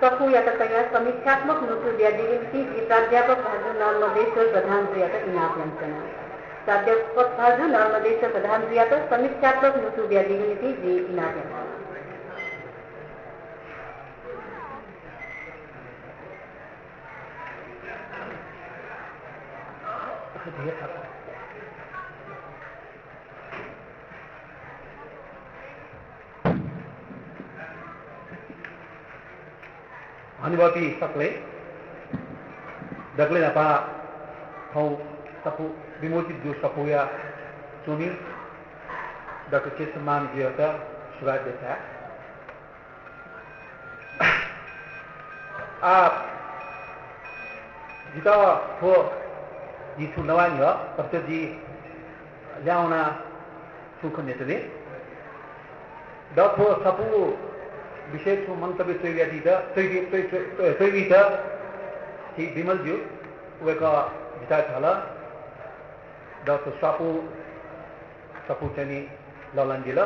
सफू यातकया समीक्षात्मक नुसु व्याधिकी प्राध्यापक भाजु नर्मदेश्वर प्रधान क्रियातक इनाप्यंचना प्राध्यापक भाजु नर्मदेश्वर प्रधान क्रियातक समीक्षात्मक नुसु व्याधिकी जी इनाप्यंचना Hanibati sakle dakle napa hau sapu bimoti do sapuya sumi Dr. Chesaman Jyota Shivai Deta jita ho ji su nawan yo tapte ji ल्याउना सुख नेतले दथो सपु विषय छु मन्तव्य तैयारी द तैयारी द हि विमल ज्यू वेका जिता छला दथो सपु चनी ललन दिला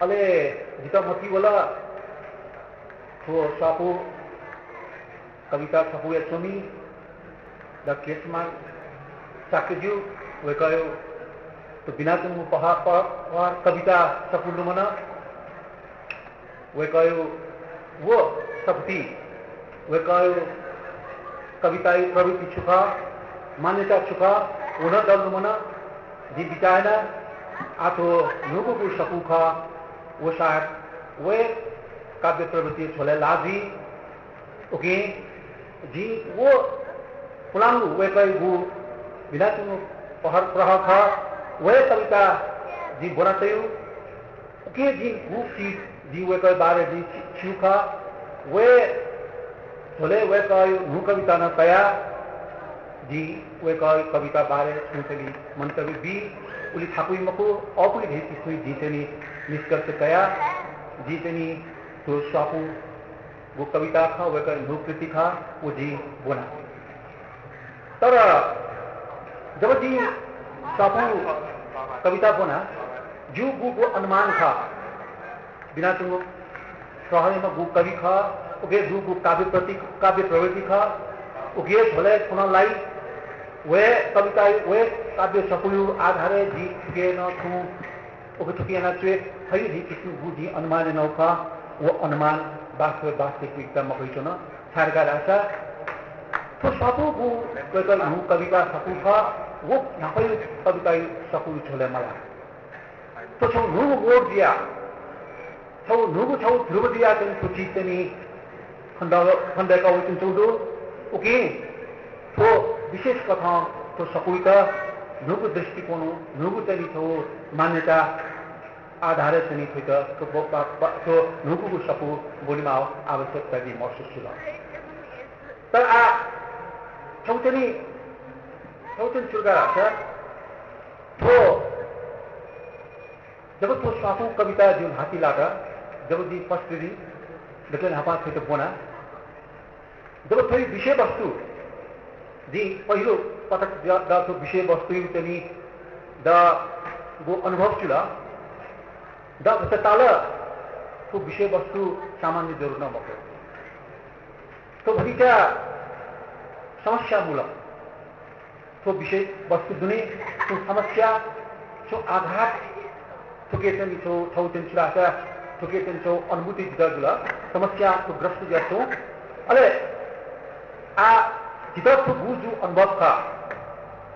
अले जिता मती वाला तो सपु कविता सपु या सुमी द केसमान साक्यज्यू वेकायो तो बिना तुम पहाड़ कविता सपुल मना वेकायो वो सपती वेकायो कविता प्रवृत्ति छुका मान्यता छुका उन्हें दल मना जी बिचायना आतो लोगों को सपूखा वो शायद वे काव्य प्रवृत्ति छोले लाजी ओके जी वो पुलांगु वेकायो वो बिना तुम पहाड़ प्रहा खा वे कविता जी बनाते हो के जी गुप जी वे कोई बारे जी छुखा वे बोले वे कोई नु कविता न कया जी वे कोई कविता बारे छुचली मंतव्य भी उली ठाकुई मको औपुली भेटी सुई जीतनी निष्कर्ष कया जीतनी तो सापू वो कविता खा वे कोई नु कृति खा वो जी बना तर जब जी सापू कविता बना जो गु अनुमान था बिना तुम सहने में गु कवि खा उगे जो गु काव्य प्रवृत्ति खा उगे भले पुनः लाई वे कविता वे काव्य सपुयु आधारे जी के न थू उगे थुकी न चुए थई जी किसी गु जी अनुमान न खा वो अनुमान वास्तविकता में कोई न सरकार आशा तो सापू गु कोई नु कविता सपु खा वो यहाँ पर कविता सपु छोले मला तो छौ नुगु गोड दिया छौ नुगु छौ ध्रुव दिया तन सुची तनी खंडा का वचन चौदो ओके तो विशेष कथा तो सपुइता नुगु दृष्टिकोण नुगु तनी छौ मान्यता आधार तनी थित तो नुगु सपु बोलीमा आवश्यकता दी महसुस हुला तर आ छौतनी चौथन चुरगा था तो जब तो सापू कविता जो हाथी लागा जब जी फर्स्ट दी लेकिन हपा थे तो बोना जब थोड़ी विषय वस्तु जी पहिलो पटक दा तो विषय वस्तु तनी दा वो अनुभव चुला दा ताला तो विषय वस्तु सामान्य जरूर न मको तो भरीचा समस्या मूलक तो विषय वस्तु दुने तो समस्या तो आघात तो केतन तो थौतन चुरासा तो केतन तो अनुभूति जुदा समस्या तो ग्रस्त जस्तो अले आ जिता तो बुझु अनुभव का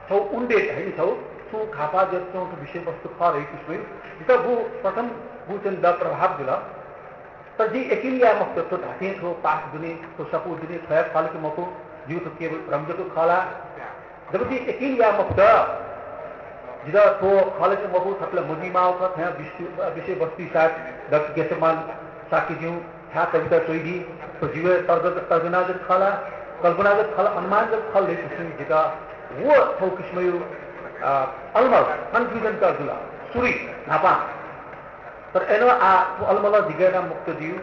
तो उन्डे है तो तो खापा जस्तो तो विषय वस्तु खा रही किसमें जिता वो प्रथम बुझन द प्रभाव जुला पर जी अकेलिया मत तो धाते तो पास दुने तो सपू दुने थया खाल के मको जीव तो केवल रमज को खाला जब भी अकेलिया मत जिदा तो खाल के मको थकला मुजीमाओ का थया विषय वस्तु साथ डॉक्टर केसमान साकी जीव था कविता सोईदी तो जीवे तर्जना जब खाला कल्पना जब खाला अनुमान जब खाल ले किस्म जिदा वो तो किस्मयु अलमल कंफ्यूजन कर दिला सुरी नापा पर एनो आ तो अलमला दिगेना मुक्त जीव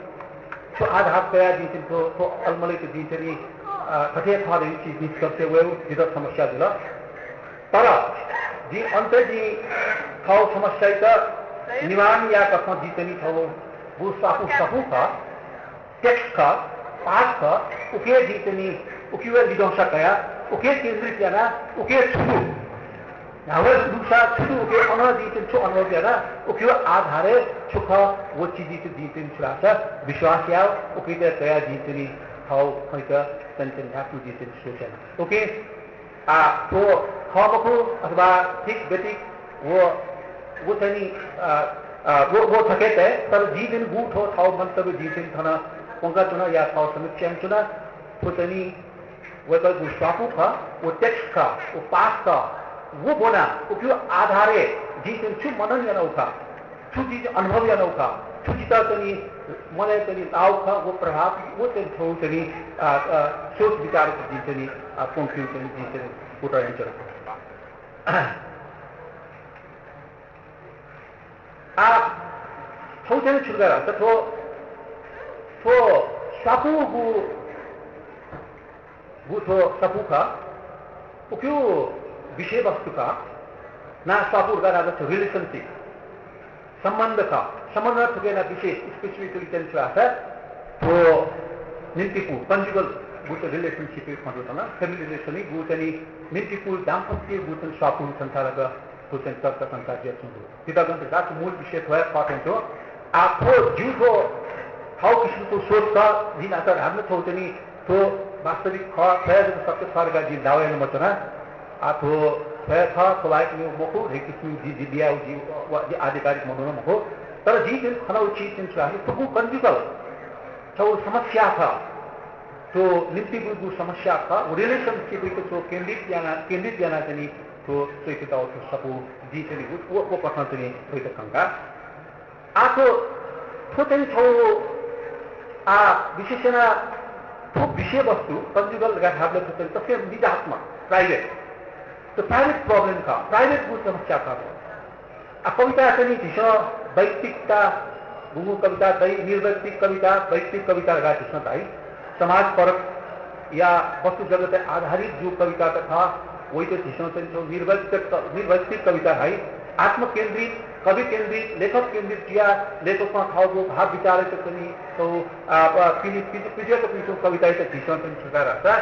तो आधार कया दी तो अलमले के दी चली कथे था रही चीज निष्कर्ष हुए जिदा समस्या दिला पर जी अंत जी खाओ समस्या का निवारण या कथा जीतनी था वो सापू का टेक्स्ट का पाठ का उके जीतनी उकिवे लिडोंसा कया उके केंद्रित याना उके छुडु नावे दुसा छुडु उके अनर जीतन छु अनर याना उकिवे आधारे छुख वो चीजी ते जीतन छुरासा विश्वास या उके ते कया जीतनी हाउ खैका तंतन धातु जीतन सोचन ओके तो खमको अथवा ठीक बेटिक वो तनी वो थकेते तर जीतन गुट हो थाउ मंतव्य जीतन थना पंगा चुना या थाउ समीक्षा चुना तो तनी वो तो गुस्सापु का वो टेक्स्ट का वो पास का वो बोना क्योंकि आधारे जीतन छु मनन या नौका छु जीत अनुभव या नौका छु जीता तनी मने तनी ताव का वो प्रभाव वो तनी थो तनी सोच विचार की जीतनी पंक्ति तनी जीतनी पुटर एंचर थोजन छुगरा तो सापू थो सापू का उक्यो विषय वस्तु का ना सापू का ना रिलेशनशिप संबंध का संबंध के ना विशेष स्पेसिफिकली टेंस आता तो निंतिपु कंजुगल गुट रिलेशनशिप होता ना फैमिली रिलेशन गुटनी निंतिपु दाम्पत्य गुटन सापू संसार का तो तर्क संसार जैसे पितागंत दास मूल विषय थोड़ा पाठन तो आपको जीव को हाउ किसी को सोच का दिन आता हमने थोड़ी तो वास्तविक खा है जो सबसे सारे का जी दावे न मचना आप तो है था तो लाइक में मोको है किसी जी दिया जी आधिकारिक मनोरम मको तर जी दिन खाना उचित दिन चाहिए तो वो कंजुगल तो समस्या था तो नित्य गुरु समस्या था रिलेशनशिप तो केंद्रित याना तनी तो सोचता हो तो सबू जी तनी वो पसंद तनी सोचता कंगा आप तो तनी तो विशेषण तो विषय वस्तु कंजुगल गाढ़ाबले तो तनी तो फिर निजात्मक प्राइवेट तो प्राइवेट प्रॉब्लम का प्राइवेट वो समस्या का कविता तनी दिशा वैयक्तिकता गुरु कविता निर्वैयक्तिक कविता वैयक्तिक कविता लगा दिशा ताई समाज परक या वस्तु जगत आधारित जो कविता था वही तो दिशा तनी तो निर्वैयक्तिक कविता है आत्म केंद्रित कवि केंद्रित लेखक केंद्रित किया लेखक में था वो भाव विचार तो पीछे को पीछे कविता दिशा तनी छुटा रहता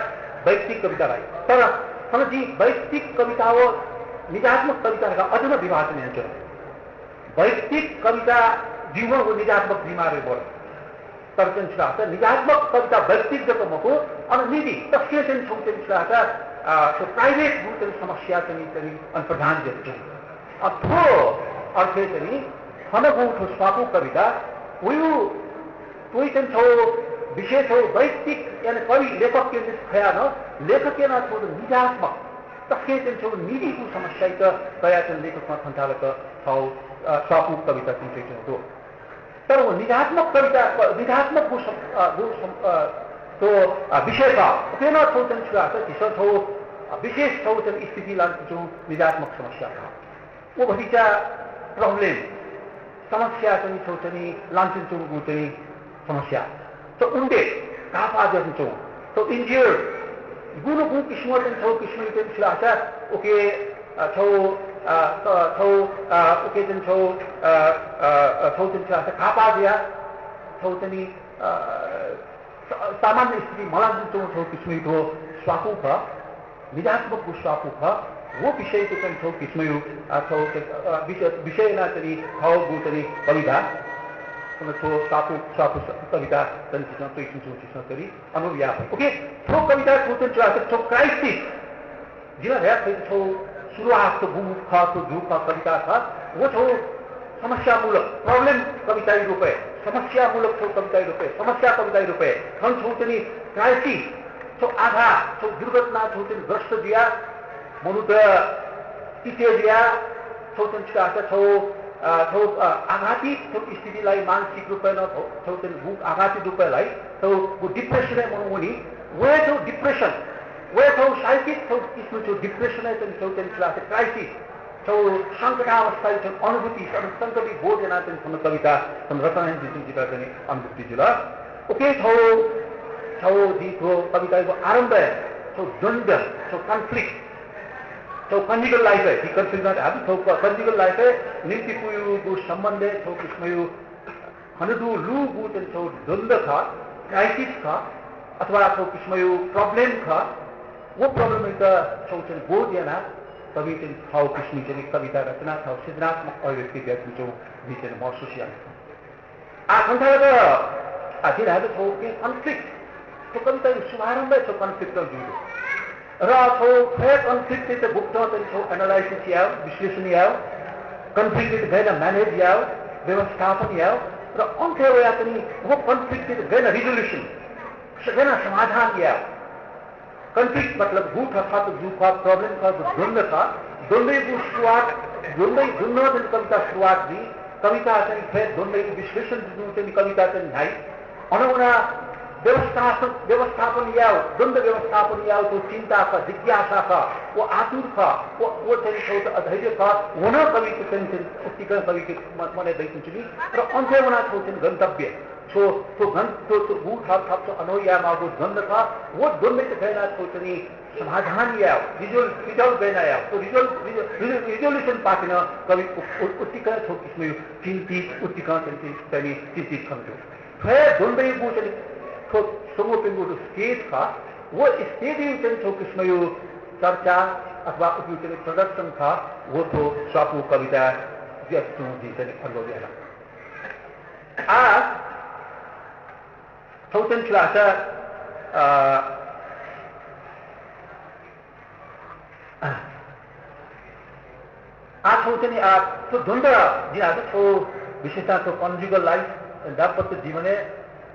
वैयक्तिक कविता है तर जी वैयक्तिक कविता वो निजात्मक कविता का अझ विभाजन है वैयक्तिक कविता जीवन को निजात्मक बीमारी बोल तर्जन छुटा निजात्मक कविता वैयक्तिक जब मको और निधि तस्के छुटा तो प्राइवेट रूप समस्या प्रधान जैसे अथो अर्थ खनगु स्वापु कविता उयो तोई छौ विशेष हो वैयक्तिक यानी कवि लेखक के खया न लेखक के ना छोड़ निजात्मक तस्के छौ निधि को समस्या कया लेखक में संचालक छौ स्वापु कविता तो तर वो निजात्मक कविता निजात्मक तो विषय का उपेना छौचन छुआ दिशा छौ विशेष छौचन स्थिति लान्छौ निजात्मक समस्या का वो भविष्य प्रॉब्लम समस्या चाहिँ छौचनी लान्छौ गुचनी समस्या तो उनके कापा जन्छौ तो इंजियर गुनु गु किस्मत छौ किस्मत छुआ ओके छौ ओके छौ छौचन छुआ कापा दिया छौचनी सामान्य स्थिति मलाई छौ किस्मत हो स्वापु का निजात्मक स्वापु का वो विषय को छौ किस्मत विषय ना तरी भाव गुतरी कविता तो स्वापु स्वापु कविता तरी तरी अनुव्याप ओके तो कविता छौ क्राइसिस जिला है छौ शुरुआत तो भूमि खा तो झूठ का कविता था वो छौ समस्या मूलक प्रॉब्लम कविता रूपे समस्या मूलक छौ कविता रूपे समस्या कविता रूपे हम छौचनी क्राइसिस छौ आधा छौ दुर्घटना छौचनी ग्रस्त दिया मनुष्य इते दिया छौचन छौ छौ आघाती छौ स्थितिलाई मानसिक रूपे न छौचन भूख आघाती रूपेलाई छौ डिप्रेसन मनुमुनि वो छौ डिप्रेसन वो छौ साइकिक छौ इसमें छौ डिप्रेसन छौचन क्राइसिस छौ संकटावस्था छौ अनुभूति संकटी बोध जना छौ कविता रचना जिता चाहिँ अनुभूति जिला ओके छौ जी छौ कविता को आरंभ छौ द्वंद्व छौ कन्फ्लिक्ट छौ कंजुगल लाइफ है कन्फ्लिक्ट हामी छौ कंजुगल लाइफ है निम्ति पुयु गु सम्बन्ध छौ किस्मयु हनुदु लु गु छौ द्वंद्व था क्राइसिस का अथवा छौ किस्म यो प्रॉब्लम का वो प्रॉब्लम एक छौ चाहिँ बोध याना कवि चाहिँ छौ किस्म चाहिँ कविता रचना छौ सृजनात्मक अभिव्यक्ति व्यक्त छौ विषय महसुस या आ संसार आखिर छौ कि कन्फ्लिक्ट तो कविता शुभारंभ छौ कन्फ्लिक्ट जुड़ो र छौ फे कन्फ्लिक्ट चाहिँ बुक चाहिँ छौ एनालाइसिस या विश्लेषण या कन्फ्लिक्ट गएन मैनेज या व्यवस्थापन या र अन्त्य या पनि वो कन्फ्लिक्ट गएन रिजोल्यूशन गएन समाधान या कन्फ्लिक्ट मतलब गुट अर्थात जो का प्रॉब्लम का द्वंद्व का द्वंद्व की शुरुआत द्वंद्व से कविता शुरुआत दी कविता चाहिँ फिर द्वंद्व की विश्लेषण जो कविता चाहिँ ढाई अनुना व्यवस्थापन या द्वंद्व व्यवस्थापन या तो चिंता का जिज्ञासा का वो आतुर का वो चाहिँ अधैर्य का होना कवि को चाहिँ उत्तीकरण कवि के मने दैछु चुनी र अन्त्य होना छौ चाहिँ गन्तव्य छो तो गुट अर्थात अनोया मा वो द्वंद्व का वो द्वंद्व के गैना छौ चाहिँ समाधान या रिजल्ट गैना या तो रिजोल्यूशन पाकिन कवि उत्तीकरण छौ किस्म चिंतित उत्तीकरण चाहिँ चिंतित खम्यो फिर द्वंद्व वो चाहिँ समूह पिंगो स्टेज का वो स्टेज छौ किस्म यो चर्चा अथवा उपयुक्त प्रदर्शन था वो तो स्वापु कविता अनुभव आज थौचन छुलासा आज थौचन तो द्वंद्व जिना छौ विशेषता तो कन्जुगल लाइफ दाम्पत्य जीवने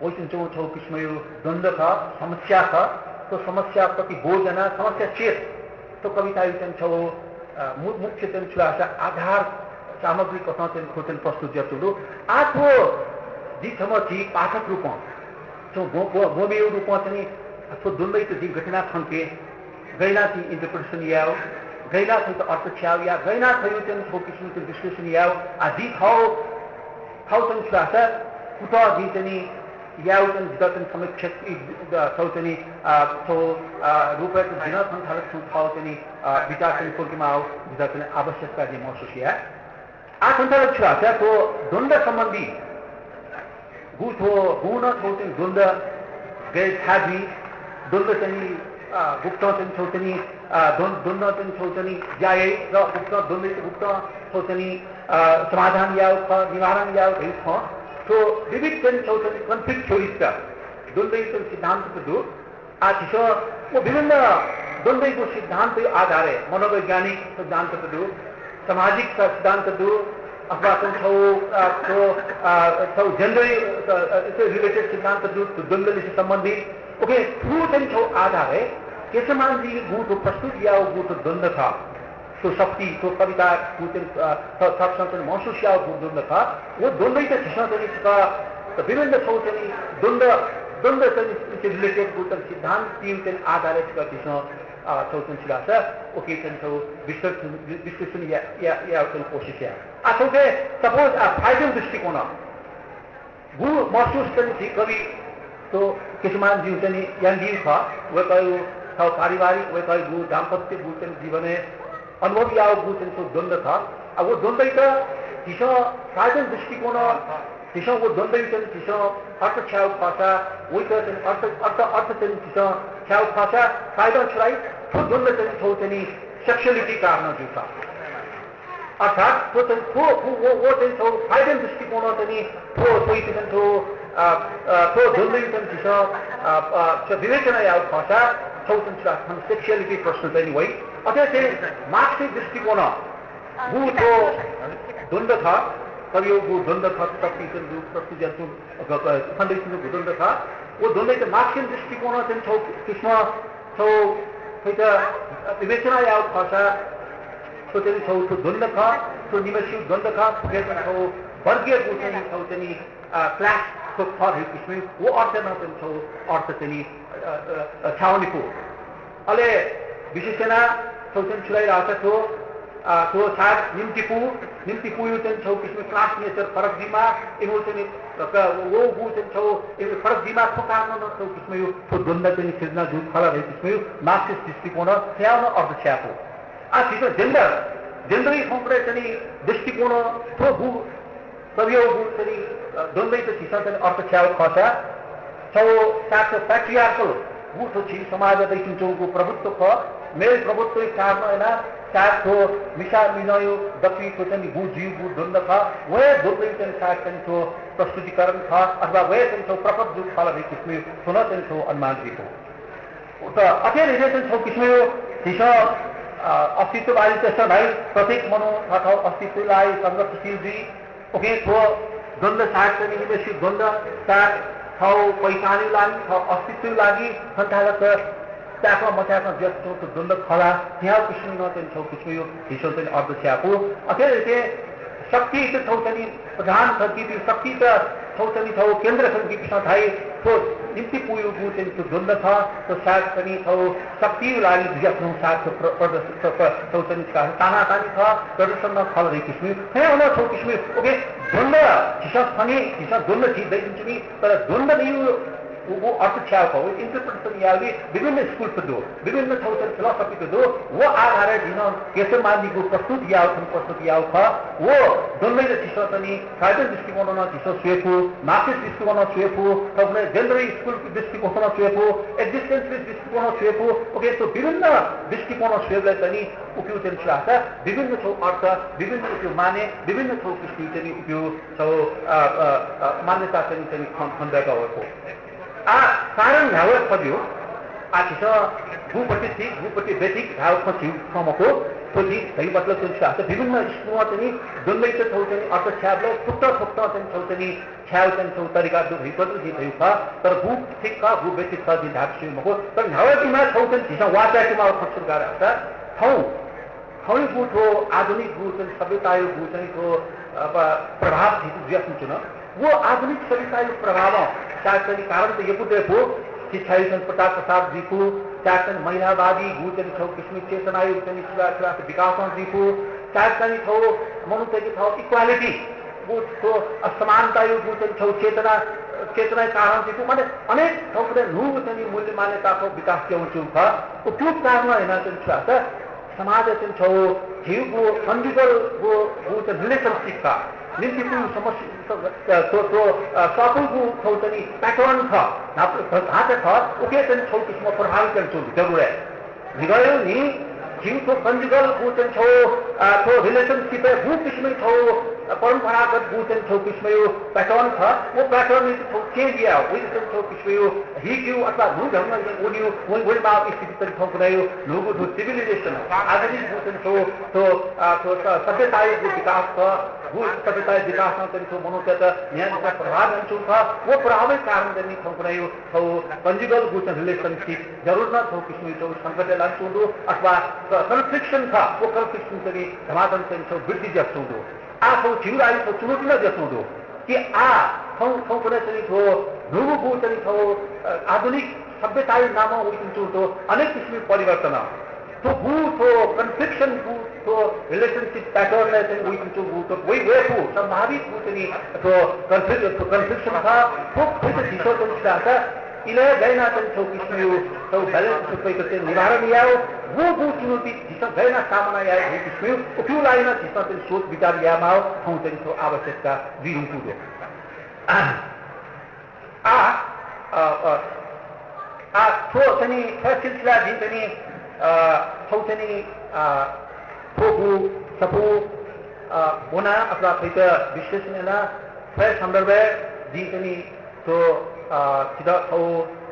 वैसे छौ किस्म यो द्वंद्व का समस्या का तो समस्या प्रति बोझना समस्या चेत तो कविता छौ मुख्य छुलासा आधार सामग्री कथा खोजन प्रस्तुत जतुलो आथो जिथमची पाठक रूप छौ गोमे रूप चाहिँ तो द्वंद्व तो जी घटना खंके गैना ती इंटरप्रिटेशन याव गैना थे तो अर्थ छ्याव या गैना थयो छौ किस्म के विश्लेषण याव आदि खाउ छुलासा कुटा जी चाहिँ यावचन जतन समीक्षक चौचनी छौ रुपये दिन संचालक छौचनी विचार कोर्कीमा आओ जतन आवश्यकता जी महसुस या आ संचालक छुआ तो द्वंद्व संबंधी गुठो गुण छौचन द्वंद्व गए छाजी द्वंद्व चाहिँ गुप्त चाहिँ छौचनी द्वंद्व चाहिँ छौचनी जाए र गुप्त द्वंद्व गुप्त छौचनी समाधान या निवारण या तो विविध कन्फ्लिक्ट छोड़िस्ता द्वंद्व सिद्धांत दो आज वो विभिन्न द्वंद्व को सिद्धांत आधारे मनोवैज्ञानिक सिद्धांत दो सामाजिक सिद्धांत दो अथवा छौ जेंडर रिलेटेड सिद्धांत दो द्वंद्व से संबंधित ओके छौ आधारे केशमान जी गुट प्रस्तुत या गुट द्वंद्व था तो शक्ति तो कविता महसूस या द्वंद्व था वो द्वंद्व का विभिन्न छौ द्वंद्व से रिलेटेड गुट सिद्धांत आधारित छौचन छिलासा ओके छौ विश्लेषण या कोशिश या छौटे सपोज फाइनल दृष्टिकोण गु महसूस थी कवि तो किसमान जीव चाहिँ यान्दी था वे कयो पारिवारिक वे कयो गु दाम्पत्य गु जीवने अनुभव या तो द्वंद्व था अब वो द्वंद्व तीसो फाइनल दृष्टिकोण तीसो वो द्वंद्व तीसो अर्थ छ्याउ भाषा वही अर्थ तीसो छ्याउ भाषा फाइनल छुलाई तो द्वंद्व छौ सेक्सुअलिटी कारण जो था अर्थात तो वो छौ फाइनल दृष्टिकोण तो द्वंद्व तीसो विवेचना या भाषा सेक्सुअलिटी प्रश्न चाहिँ वही अथवा मार्क्सिक दृष्टिकोण वो तो द्वंद्व था कवियों को द्वंद्व था द्वंद्व था वो द्वंद्व मार्क्सिक दृष्टिकोण छौ किस्म छौ विवेचना या भाषा छौ द्वंद्व था तो निवेशी द्वंद्व था छौ वर्गीय छौ क्लास को फर किस्म वो अर्थ न छौ अर्थ छाउनीको अले विशेषण छौचन छुलाइरहेको थियो तो साथ निम्ति पुयो छौ किस्म क्लास नेचर फरक दिमा इमोसन वो गु छौ फरक दिमा थोकार्न न छौ किस्म यो द्वंद्व सिर्जना जुन फल रहे किस्म यो मार्क्सिस्ट दृष्टिकोण स्याउन अर्थ छ्याको आ छिटो जेन्डरी फंक्रे दृष्टिकोण थो गु कवियो गु द्वंद्व छिसा अर्थ छ्याउ खसा साथ प्याट्रियार्कल गुठो छि समाजदेखि चौको प्रभुत्व ख मेल प्रभुत्व कारमा हैन साथ हो मिसा मिनयो दक्षिण को चाहिँ गु जीव गु द्वन्द ख वे दुर्दै चाहिँ साथ चाहिँ तो प्रस्तुतिकरण ख अथवा वे चाहिँ तो प्रकट जो फल रे किस्म सुन चाहिँ तो अनुमान दिएको त अखेर हे चाहिँ तो किस्म यो दिस अस्तित्ववादी त्यस्ता भाइ प्रत्येक मनो अथवा अस्तित्वलाई संघर्षशील जी ओके तो द्वन्द साथ चाहिँ निवेशित द्वन्द साथ थौ पैसानी लागि अस्तित्व लागि संचालक त्यागमा मचामा जस्तो द्वन्द खला त्यहाँ किसिम नचेन छौ किसिम यो हिस्सो चाहिँ अर्ध छ्यापो अखेर के शक्ति त छौ चाहिँ प्रधान शक्ति शक्ति त छौ चाहिँ छौ केन्द्र शक्ति सथाइ तो निम्ति पुयो गु चाहिँ त्यो द्वन्द छ तो साथ पनि छौ शक्ति लागि जस्तो साथ प्रदर्शन छौ चाहिँ तानातानी छ प्रदर्शन खल रे किसिम त्यहाँ हुन छौ किसिम ओके द्वन्द हिस्सा पनि हिस्सा द्वन्द छिदै दिन्छु नि तर द्वन्द यो वो अर्थ छ्या हो इंटरप्रिटेशन यावी विभिन्न स्कूल पे दो विभिन्न थौसन फिलोसफी पे दो वो आधार दिन केशव मान्दी को प्रस्तुत याव था वो दोनों ने चिसो तनी फाइनल दृष्टिकोण न चिसो स्वेपु मार्क्सिस्ट दृष्टिकोण स्वेपु तबने जेंडर स्कूल दृष्टिकोण स्वेपु एक्जिस्टेंशियल दृष्टिकोण स्वेपु ओके तो विभिन्न दृष्टिकोण स्वेपले तनी उपयोग चाहिँ छ विभिन्न छौ अर्थ विभिन्न उपयोग माने विभिन्न छौ किसिम चाहिँ उपयोग छौ मान्यता चाहिँ खण्डका हो कारण घाव खज्यो आखिस भूपट्टि ठीक भूपट्टि बेसिक घाव खज्यो समको खोजी सही मतलब चाहिँ विभिन्न स्कुलमा चाहिँ द्वन्दै छौ चाहिँ अर्थ छ्याबले फुट्ट चाहिँ छौ चाहिँ छ्याउ चाहिँ छौ तरिका दु भइपर्छ जी भयो छ तर भू ठीक का भू बेसिक छ जी ढाक मको तर घावमा छौ चाहिँ दिशा वाचाकीमा खच्छु गारा छ थौ थौ गुठो आधुनिक गु चाहिँ सभ्यतायो गु चाहिँ को प्रभाव थियो ज्यासन छ वो आधुनिक सभ्यतायो प्रभाव शासन कारण तो ये पुटे हो शिक्षाई प्रताप प्रसाद जी को शासन महिलावादी भूचन छौ किस्म चेतना विकास जी को शासन छौ मनुष्य की छौ इक्वालिटी वो तो असमानता यो भूचन छौ चेतना कारण जी को माने अनेक ठाउँले नु मूल्य मान्यताको विकास ल्याउँछु छ उपयोग कारण हैन चाहिँ समाज चाहिँ छौ जीवको कन्जुगल वो रिलेशनशिप का निम्ति समस्या तो सकुलको छौ चाहिँ प्याटर्न छ ढाँचा छ उके चाहिँ छौ किसिममा प्रभावित गर्छु जरुर गयो नि जीवको कन्जुगल गु चाहिँ छौ तो रिलेशनशिप गु किसिमै छौ परम्परागत गु चाहिँ छौ किसिमै यो प्याटर्न छ वो प्याटर्न छौ चेन्ज या उयो चाहिँ छौ किसिमै यो हिक्यु अथवा नु ढङ्ग उनियो वइमा स्थिति चाहिँ छौ कुरायो नुगु दु सिभिलाइजेसन आधुनिक गु चाहिँ छौ तो सभ्यताको विकास छ गु सभ्यता विकासमा चाहिँ छौ मनुष्यता न्यायका प्रभाव हुन्छ वो प्रभावै कारण चाहिँ छौ कुरायो छौ कन्जुगल गु चाहिँ रिलेशनशिप जरुर न छौ किसिमै छौ संकट लाग्छु अथवा कन्फ्लिक्सन था वो कन्फ्लिक्सन चाहिँ समाधान चाहिँ छौ वृद्धि जस्तो दो आ छौ छिउराई छौ चुनौती न जस्तो दो कि आ छौ कुनै चाहिँ छौ नुगु चाहिँ छौ आधुनिक सभ्यताई नाम उइछु तो अनेक किसिमको परिवर्तन तो गु तो कन्फ्लिक्सन गु तो रिलेशनशिप पैटर्न ने चाहिँ उइछु गु तो वही वे को संभावित गु चाहिँ तो कन्फ्लिक्सन था तो खुद दिशो चाहिँ छ इले गैना चाहिँ छौ किसिमको छौ बैलेंस उपयोग चाहिँ निवारण याओ वो चुनौती जिस गैना सामना आए वो किसिमको उपयोग लाइन जिस चाहिँ सोच विचार यामा ठाउँ चाहिँ छौ आवश्यकता दिनु पुग्यो थो चाहिँ सिलसिला दिन चाहिँ छौ चाहिँ थोगु सपु बोना अथवा फैत विश्लेषण संदर्भ दिन चाहिँ तो चिदा छौ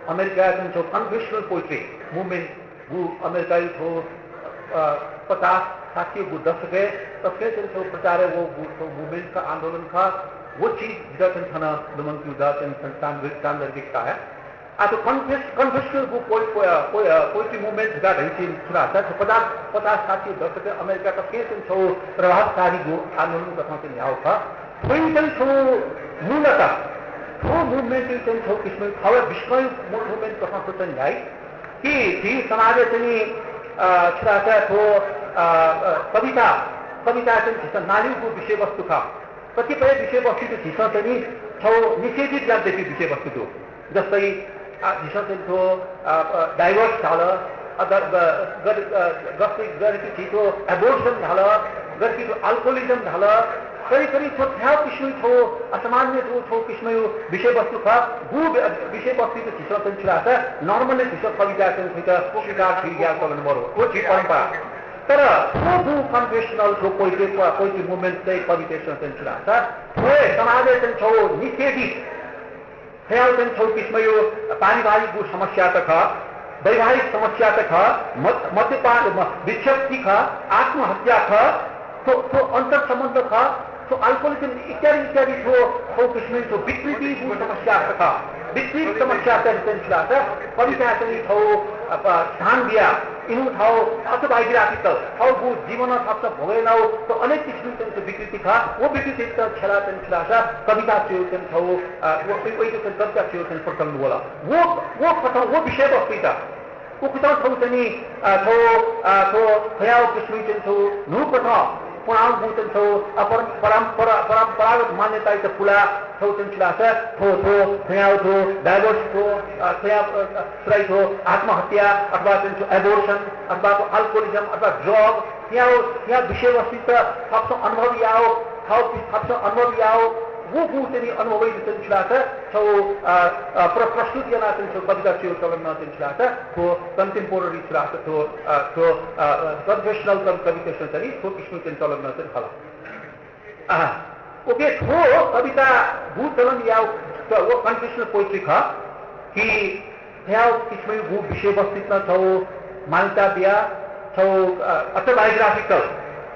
अमेरिका चाहिँ छौ कन्भेन्सनल पोइट्री मुभमेन्ट वो अमेरिका छौ 50-60 वो दशके तबके चाहिँ छौ प्रचार वो मूवमेंट का आंदोलन का वो चीज जिदा चाहिँ थाना लमन की उदा चाहिँ संस्थान दिखता है तो कन्भेन्सनल वो पोइट्री मूवमेंट का रही थी सुना था 50-60 दशके अमेरिका तबके चाहिँ छौ प्रभावकारी वो आंदोलन कथा चाहिँ ल्याउ था कोही चाहिँ छौ मूलतः वो मूवमेंट चाहिँ छौ किसिम खबर विश्व मूवमेंट कथा चाहिँ ल्याइ कि ती समाज चाहिँ छुराचा थो कविता चाहिँ नालीको विषयवस्तु था कतिपय विषयवस्तु झिस चाहिँ छौ निषेधित जान्दैथ्यो विषयवस्तु थियो जस्तै झिस चाहिँ थो डाइभर्स झालं गरेकी थितो एबोर्सन झालं गरेकी अल्कोहोलिजम झालं करी थो थ्याउ किस्मै थो असामान्य थो किस्मै विषय वस्तु खा गु विषय वस्तु त छिसो तन छुरा छ नर्मल छिसो कविता चाहिँ थित स्वीकार थिया गर्न मरो को छि परम्परा तर गु कन्फेशनल थो पोइट्री मुभमेन्ट चाहिँ कविता चाहिँ छुरा छ थोए समाज चाहिँ छौ निषेधी थ्याउ चाहिँ छौ किस्मै पारिवारिक गु समस्या त ख वैवाहिक समस्या त ख मध्यपान विक्षेप्ति ख आत्महत्या ख तो अंतर संबंध था तो अल्कोहलिज्म इत्यादि थो किस्म थो विकृति समस्या था विकृत समस्या था कविता चाहिँ थो स्थान दिया इनु थो अटोबायोग्राफिकल थो गु जीवन थप्छ भोगेन तो अनेक किस्म चाहिँ विकृति था वो विकृति त छला चाहिँ छला कविता थियो चाहिँ थो वो कविता थियो चाहिँ प्रसंग होला वो विषय वस्तु त उक्ता थो चाहिँ थो खयाउ किस्म चाहिँ थो नुपथ पुराण भूतन छौ परंपरागत मान्यता त पुला छौ चाहिँ छला थो खयाउ थो डाइभोर्स थो खया थो आत्महत्या अथवा चाहिँ एबोर्सन अथवा अल्कोहोलिज्म अथवा ड्रग यहाँ विषय वस्तु त सबसे अनुभव याओ सबसे अनुभव याओ वो चाहिँ अनुभवी चाहिँ छला छौ प्रस्तुत yana चाहिँ कविता थियो चलन चाहिँ छला को कन्टेम्पोररी छला थो कन्फेशनल कविता चाहिँ थो किस्म चाहिँ चलन चाहिँ होला ओके थो कविता भू चलन या वो कन्फेशनल पोइट्री ख कि थ्याउ किस्म भू विषय वस्तु छौ मान्यता दिया छौ अटोबायोग्राफिकल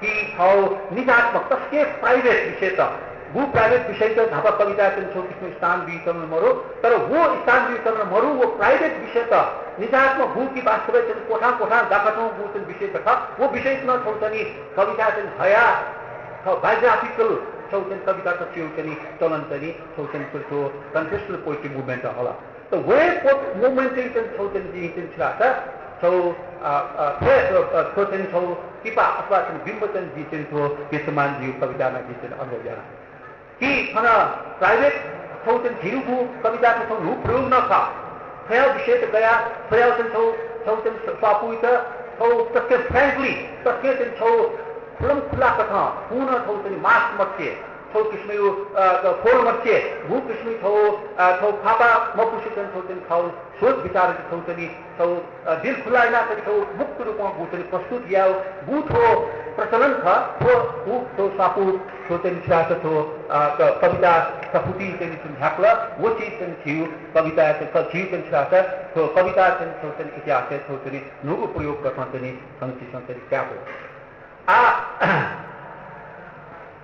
कि छौ निजात्मक तस्के प्राइवेट विषय त वो प्राइवेट विषय तो धापा कविता छौ किस्म स्थान विकरण मरो तर वो स्थान विकरण मरु वो प्राइवेट विषय त निजात्मक भू की वास्तविक कोठा दाखटों भू विषय तथा वो विषय न छौ चाहिँ कविता चाहिँ हया बायोग्राफिकल छौ चाहिँ कविता त थियो चाहिँ चलन चाहिँ छौ चाहिँ त्यो कन्फेशनल पोइट्री मुभमेन्ट होला त वे मुभमेन्ट चाहिँ छौ चाहिँ छला छौ छौ चाहिँ छौ किपा अथवा बिम्ब चाहिँ चाहिँ थो पेशमान जी कवितामा चाहिँ अनुभव जना कि खाना प्राइवेट छौ चाहिँ झिरुको कविता छौ नु प्रयोग न खा खया विषय त गया खया छौ चाहिँ स्वापु त छौ तस्के फ्रेंकली तस्के चाहिँ छौ खुला कथा पूर्ण छौ चाहिँ मास मत्स्य छौ किस्म फोल मत्स्य भू किस्म छौ खापा मपुसी छौ चाहिँ छौ सोच विचार छौ चाहिँ छौ दिल खुलाइना छौ मुक्त रूपमा भू चाहिँ प्रस्तुत या भू थो प्रचलन था तो सापू तो छा थो कविता सफुटी झाकल वो चीज छिउ कविता छिउ छा तो कविता छौ इतिहास छौ नुगु प्रयोग गर्न संस्कृति क्यापो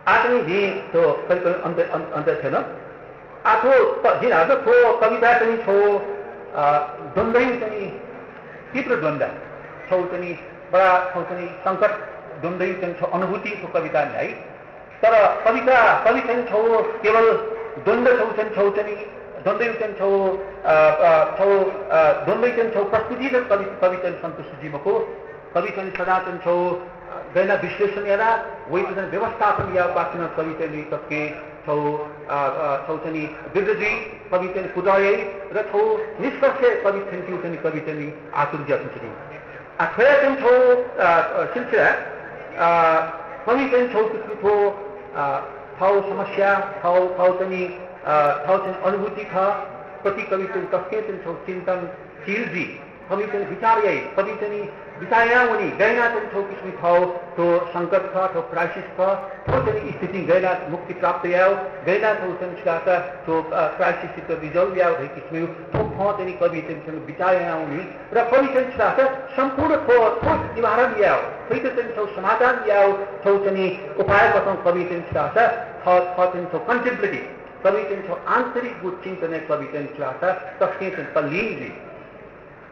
आदमी जी तो अंत छैन आथो जिन आज थो कविता चाहिँ छौ द्वन्द्वै चाहिँ तीव्र द्वन्द्व छौ चाहिँ बडा छौ चाहिँ संकट द्वन्द्वै चाहिँ अनुभूति को कविता है तर कविता कवि चाहिँ छौ केवल द्वन्द्व छौ चाहिँ द्वन्द्वै चाहिँ छौ द्वन्द्वै चाहिँ छौ प्रस्तुति र कवि चाहिँ सन्तुष्ट जीवको कवि चाहिँ सदा चाहिँ छौ गैना विश्लेषण याना वही चाहिँ व्यवस्थापन या पाठन कवि चाहिँ तस्के छौ चाहिँ विद्रजी कवि चाहिँ कुदाय र छौ निष्कर्ष कवि चाहिँ कवि चाहिँ आतुर जाति आखिर चाहिँ छौ सिलसिला कवि चाहिँ छौ किसिमको ठाउँ समस्या ठाउँ चाहिँ अनुभूति था प्रति कवि चाहिँ तस्के चाहिँ छौ चिन्तन चिलजी कवि चाहिँ विचार यही कवि चाहिँ विचाया उनी गैना चाहिँ छौ किसिम ठाउँ तो संकट था तो क्राइसिस था तो चाहिँ स्थिति गैना मुक्ति प्राप्त याओ गैना छौ चाहिँ छिराका तो क्राइसिस तो रिजल्भ याओ है किसिम तो ठाउँ चाहिँ कवि चाहिँ विचाया उनी र कवि चाहिँ छिराका सम्पूर्ण ठोस निवारण याओ फेरि चाहिँ छौ समाधान याओ छौ चाहिँ उपाय बताउँ कवि चाहिँ छिराका चाहिँ छौ कन्टेम्प्लेटिभ कवि चाहिँ छौ आन्तरिक बुझ चिन्तने कवि चाहिँ छिराका तस्के चाहिँ तल्लीन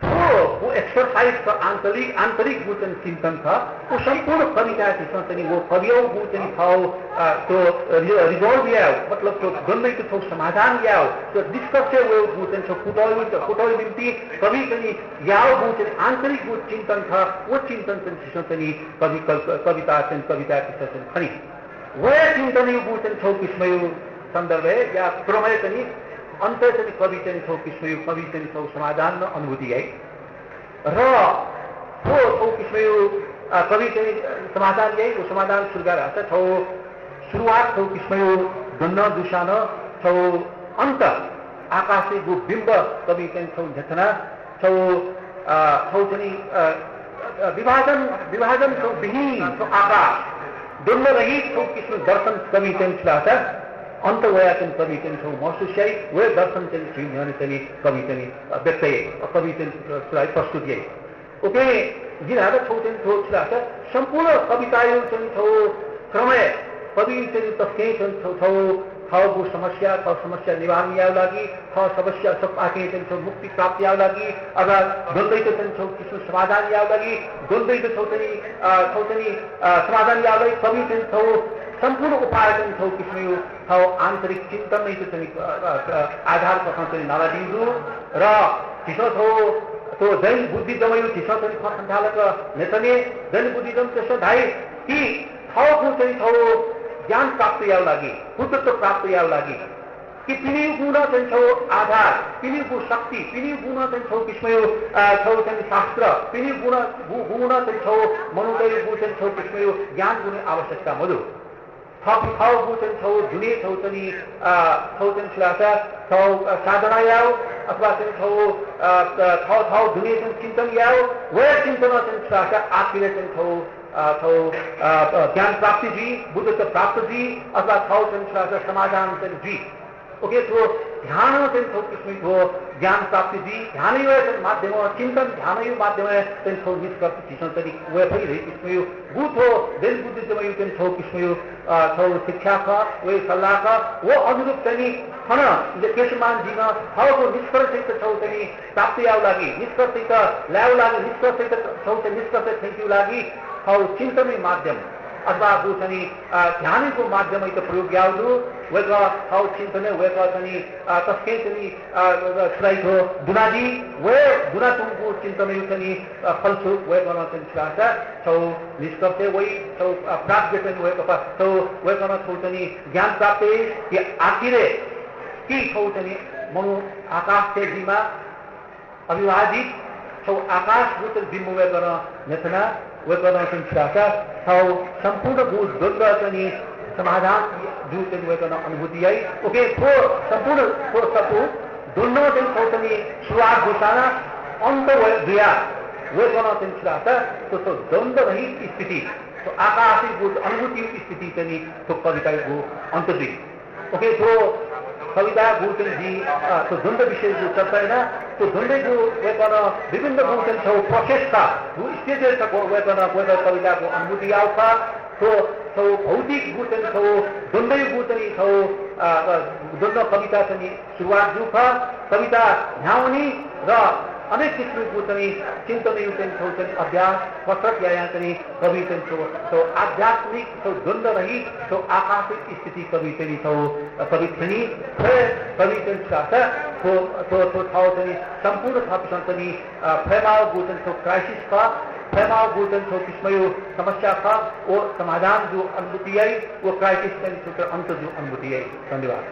वो एक्सरसाइज का आंतरिक वचन चिंतन था वो संपूर्ण कविता की वो कवियों वचन खाओ तो रिजॉल्व या मतलब तो द्वंद्व के थोक समाधान या तो डिस्कस वो वचन छो कुटोल निम्ति कवि कनी याओ वचन आंतरिक वो चिंतन था वो चिंतन से कविता की सचन खनी वो चिंतन वचन छो किस्मय संदर्भ है या प्रमेय कनी अंत कवि छौ किस्म कवि छौ समाधान र अनुभूति है र छौ किस्म कवि समाधान यही समाधान सुर्गा छौ शुरुआत छौ किस्मयो दुन्न दुशान छौ अन्त आकाशको बिम्ब कवि चाहिँ छौ झेतना छौ छौ चाहिँ विभाजन छौ विहीन छौ आकाश दुन्न रहित छौ किस्म दर्शन कवि चाहिँ छलाता अन्त वया चाहिँ कवि चाहिँ छौ महसुस्याई वे दर्शन चाहिँ छिन् चाहिँ कवि चाहिँ व्यक्ति कवि चाहिँ प्रस्तुति ओके जिनाहरु छौ चाहिँ छौ छलाता सम्पूर्ण कविताहरू चाहिँ छौ क्रमय कवि चाहिँ तस्कै चाहिँ छौ थाउको समस्या निवारण याव लागि थाउ समस्या सब आके चाहिँ मुक्ति प्राप्ति याव लागि अगर द्वन्द्वको चाहिँ किसिम समाधान याव लागि द्वन्द्वको छौतनी समाधान याव लागि कवि चाहिँ सम्पूर्ण उपाय चाहिँ छौ किसिम थाउ आन्तरिक चिन्तन नै चाहिँ आधार प्रथम चाहिँ नारादिन्दु र छिसो थो तो दैन बुद्धिज्म छिसो चाहिँ सञ्चालक नेतने दैन बुद्धिज्म त्यसो धाइ कि थाउको चाहिँ छौ ज्ञान प्राप्त याव लागि बुद्धत्व प्राप्त याव लागि कि पिनी गुण चाहिँ छौ आधार पिनीको शक्ति पिनी गुण चाहिँ छौ किस्मयो छौ चाहिँ शास्त्र पिनी गुण चाहिँ छौ मनोदय गुण चाहिँ छौ किस्मयो ज्ञान गुण आवश्यकता मधु थाउ गुण चाहिँ छौ जुने छौ चाहिँ श्लासा छौ साधना याव अथवा चाहिँ छौ थाउ जुने चाहिँ चिन्तन याव वे चिन्तन चाहिँ श्लासा आखिर चाहिँ छौ ज्ञान प्राप्ति जी बुद्धत्व प्राप्त जी अथवा थाउ चाहिँ समाधान चाहिँ जी ओके तो ध्यान चाहिँ छौ किस्मको ज्ञान प्राप्ति जी ध्यान माध्यम चिन्तन ध्यान माध्यम चाहिँ छौ निष्कर्ष चिसन चाहिँ वे भइरहे किस्मयो बुथो देन बुद्धिज्म चाहिँ छौ किस्मयो छौ शिक्षा का वे सल्लाह का वो अनुरूप चाहिँ खन केशमान जीव थाउको निष्कर्ष छौ चाहिँ प्राप्ति याव लागि निष्कर्ष ल्याउ लागि निष्कर्ष छौ चाहिँ निष्कर्ष थ्याङ्क्यु लागि थाउ चिन्तन माध्यम अथवा वो चाहिँ ध्यानको माध्यम प्रयोग यावदु वेका थाउ चिन्तन वेका चाहिँ तस्कै चाहिँ छुराइको दुनादी वे दुना तुमको चिन्तन चाहिँ फलस्वरूप वे गर्न चाहिँ छुराचा छौ निष्कर्ष वही छौ प्राप्त चाहिँ वेका छौ वे गर्न छौ चाहिँ ज्ञान प्राप्त कि आखिरे कि छौ चाहिँ मनो आकाश तेजीमा अभिवादित छौ आकाश भूत बिम्ब वे गर्न नेतना वे गर्न चाहिँ छुराचा छौ सम्पूर्ण भूत द्वन्द्व चाहिँ समाधान जो चाहिँ वे गर्न अनुभूति आई ओके तो सम्पूर्ण तो सपु द्वन्द्व चाहिँ छौ चाहिँ शुरुआत घोषणा अन्त दुया वे गर्न चाहिँ छुराचा तो द्वन्द्व रहित स्थिति तो आकाशिक अनुभूति स्थिति चाहिँ तो कविताको अन्त दुई ओके तो कविता गुण जी तो द्वन्द्व विषय जो चर्चा है ना तो द्वन्द्व जो वे गर्न विभिन्न गुण छौ प्रोसेस का वो स्टेजेस का वे गर्न कविता को अनुभूति आउँछ तो छौ भौतिक गुण छौ द्वन्द्व गुण छौ द्वन्द्व कविता चाहिँ सुरुवात जो कविता ध्याउनी र अनेक किसिमको चाहिँ चिन्तन छौ चाहिँ अभ्यास कसरत यहाँ चाहिँ कवि चाहिँ छौ आध्यात्मिक छौ द्वन्द्व रहित छौ आकाशिक स्थिति कवि चाहिँ छौ कवि थिनी कवि चाहिँ तो ठाउँ चाहिँ सम्पूर्ण थपिसन चाहिँ फैमाव गोचन छौ क्राइसिस का फैमाव गोचन छौ किस्मयो समस्या का वो समाधान जो अनुभूति आई वो क्राइसिस चाहिँ अंत जो अनुभूति आई धन्यवाद।